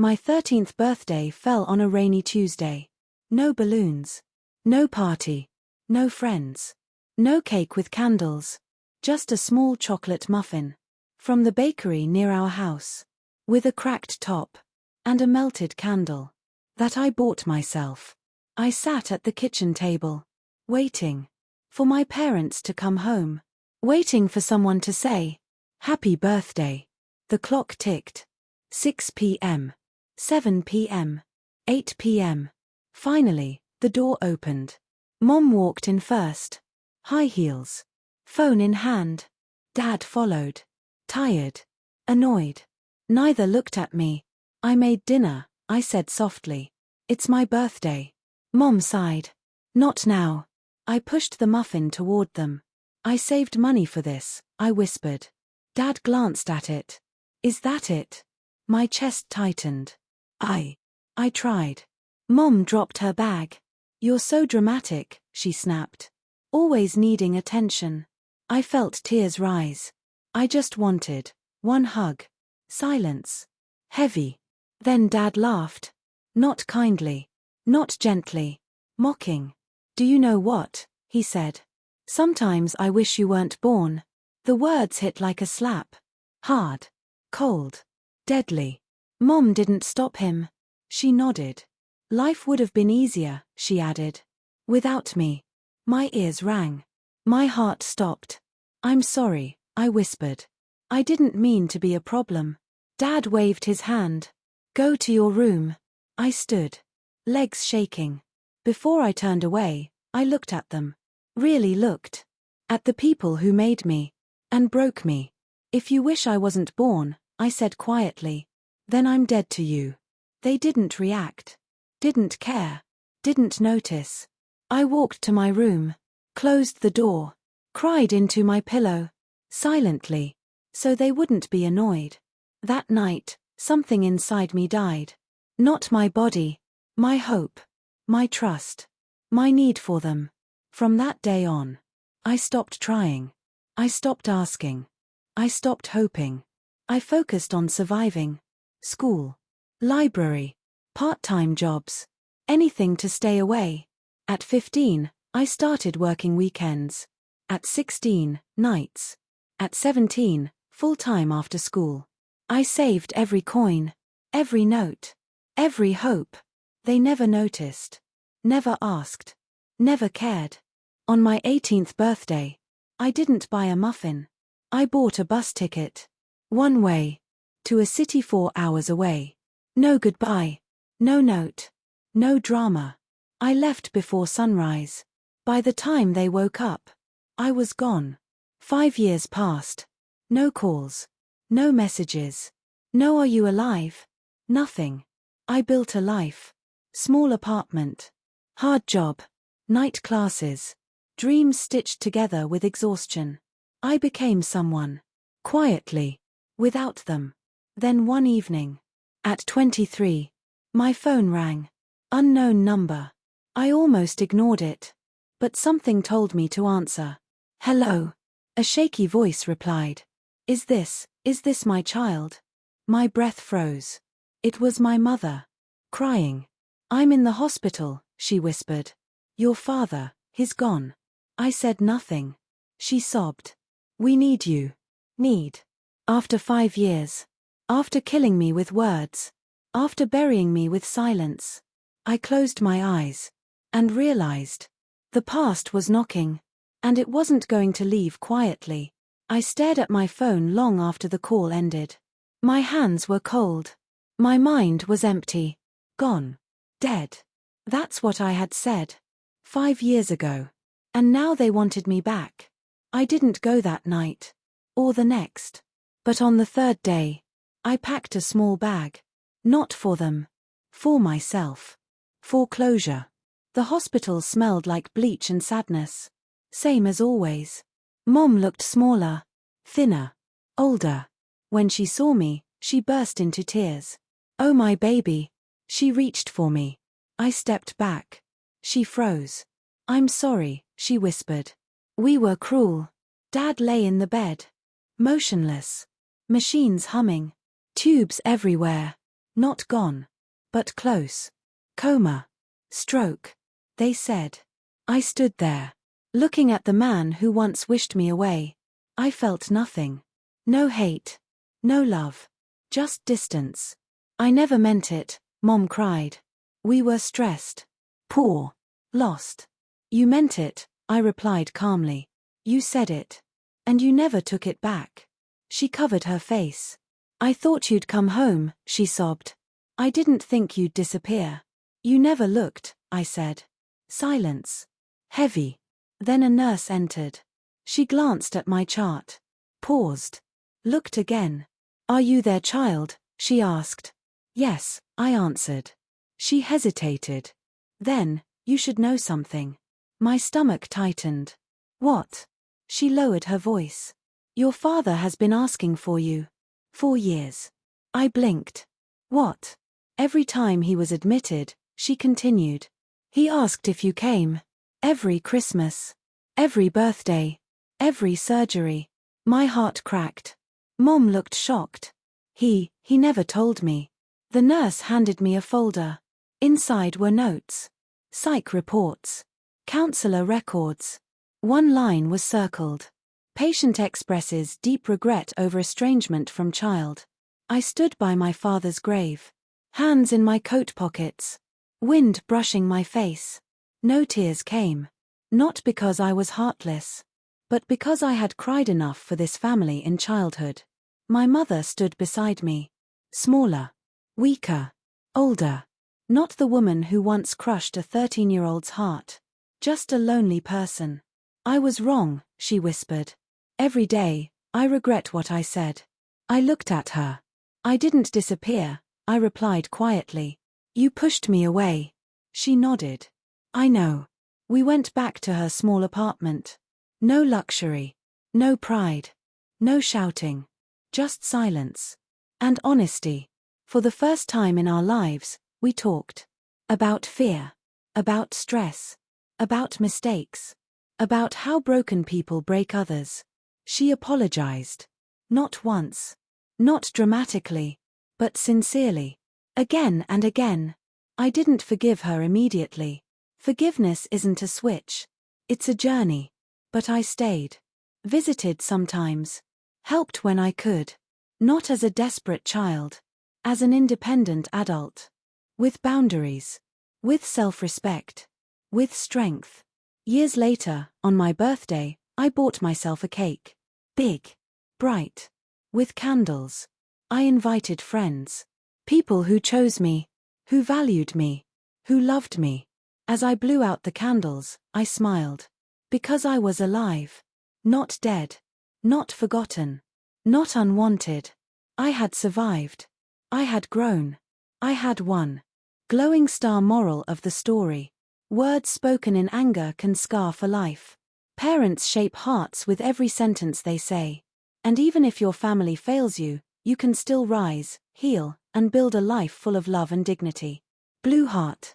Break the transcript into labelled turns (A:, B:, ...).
A: My 13th birthday fell on a rainy Tuesday. No balloons. No party. No friends. No cake with candles. Just a small chocolate muffin. From the bakery near our house. With a cracked top. And a melted candle. That I bought myself. I sat at the kitchen table. Waiting. For my parents to come home. Waiting for someone to say, "Happy birthday." The clock ticked. 6 p.m. 7 p.m. 8 p.m. Finally, the door opened. Mom walked in first. High heels. Phone in hand. Dad followed. Tired. Annoyed. Neither looked at me. "I made dinner," I said softly. "It's my birthday." Mom sighed. "Not now." I pushed the muffin toward them. "I saved money for this," I whispered. Dad glanced at it. "Is that it?" My chest tightened. I tried. Mom dropped her bag. "You're so dramatic," she snapped. "Always needing attention." I felt tears rise. I just wanted one hug. Silence. Heavy. Then Dad laughed. Not kindly. Not gently. Mocking. "Do you know what?" he said. "Sometimes I wish you weren't born." The words hit like a slap. Hard. Cold. Deadly. Mom didn't stop him. She nodded. "Life would have been easier," she added. "Without me." My ears rang. My heart stopped. "I'm sorry," I whispered. "I didn't mean to be a problem." Dad waved his hand. "Go to your room." I stood. Legs shaking. Before I turned away, I looked at them. Really looked. At the people who made me. And broke me. "If you wish I wasn't born," I said quietly, "then I'm dead to you." They didn't react. Didn't care. Didn't notice. I walked to my room. Closed the door. Cried into my pillow. Silently. So they wouldn't be annoyed. That night, something inside me died. Not my body. My hope. My trust. My need for them. From that day on. I stopped trying. I stopped asking. I stopped hoping. I focused on surviving. School. Library. Part-time jobs. Anything to stay away. At 15, I started working weekends. At 16, nights. At 17, full-time after school. I saved every coin. Every note. Every hope. They never noticed. Never asked. Never cared. On my 18th birthday, I didn't buy a muffin. I bought a bus ticket. One way. To a city 4 hours away. No goodbye. No note. No drama. I left before sunrise. By the time they woke up, I was gone. 5 years passed. No calls. No messages. No "Are you alive?" Nothing. I built a life. Small apartment. Hard job. Night classes. Dreams stitched together with exhaustion. I became someone. Quietly. Without them. Then one evening. At 23. My phone rang. Unknown number. I almost ignored it. But something told me to answer. "Hello." A shaky voice replied. Is this my child?" My breath froze. It was my mother. Crying. "I'm in the hospital," she whispered. "Your father, he's gone." I said nothing. She sobbed. "We need you." Need. After 5 years. After killing me with words. After burying me with silence. I closed my eyes. And realized. The past was knocking. And it wasn't going to leave quietly. I stared at my phone long after the call ended. My hands were cold. My mind was empty. Gone. Dead. That's what I had said. 5 years ago. And now they wanted me back. I didn't go that night. Or the next. But on the third day, I packed a small bag. Not for them. For myself. For closure. The hospital smelled like bleach and sadness. Same as always. Mom looked smaller. Thinner. Older. When she saw me, she burst into tears. "Oh my baby." She reached for me. I stepped back. She froze. "I'm sorry," she whispered. "We were cruel." Dad lay in the bed. Motionless. Machines humming. Tubes everywhere. Not gone. But close. Coma. Stroke. They said. I stood there, looking at the man who once wished me away. I felt nothing. No hate. No love. Just distance. I never meant it, Mom cried. We were stressed. Poor. Lost. You meant it, I replied calmly. You said it. And you never took it back. She covered her face. I thought you'd come home, she sobbed. I didn't think you'd disappear. You never looked, I said. Silence. Heavy. Then a nurse entered. She glanced at my chart. Paused. Looked again. Are you their child? She asked. Yes, I answered. She hesitated. Then, you should know something. My stomach tightened. What? She lowered her voice. Your father has been asking for you. 4 years. I blinked. What? Every time he was admitted, she continued. He asked if you came. Every Christmas. Every birthday. Every surgery. My heart cracked. Mom looked shocked. He never told me. The nurse handed me a folder. Inside were notes. Psych reports. Counselor records. One line was circled. Patient expresses deep regret over estrangement from child. I stood by my father's grave. Hands in my coat pockets. Wind brushing my face. No tears came. Not because I was heartless. But because I had cried enough for this family in childhood. My mother stood beside me. Smaller. Weaker. Older. Not the woman who once crushed a 13-year-old's heart. Just a lonely person. I was wrong, she whispered. Every day, I regret what I said. I looked at her. I didn't disappear, I replied quietly. You pushed me away. She nodded. I know. We went back to her small apartment. No luxury. No pride. No shouting. Just silence. And honesty. For the first time in our lives, we talked. About fear. About stress. About mistakes. About how broken people break others. She apologized. Not once. Not dramatically. But sincerely. Again and again. I didn't forgive her immediately. Forgiveness isn't a switch. It's a journey. But I stayed. Visited sometimes. Helped when I could. Not as a desperate child. As an independent adult. With boundaries. With self-respect. With strength. Years later, on my birthday, I bought myself a cake. Big. Bright. With candles. I invited friends. People who chose me. Who valued me. Who loved me. As I blew out the candles, I smiled. Because I was alive. Not dead. Not forgotten. Not unwanted. I had survived. I had grown. I had won. Glowing star moral of the story. Words spoken in anger can scar for life. Parents shape hearts with every sentence they say. And even if your family fails you, you can still rise, heal, and build a life full of love and dignity. Blue Heart.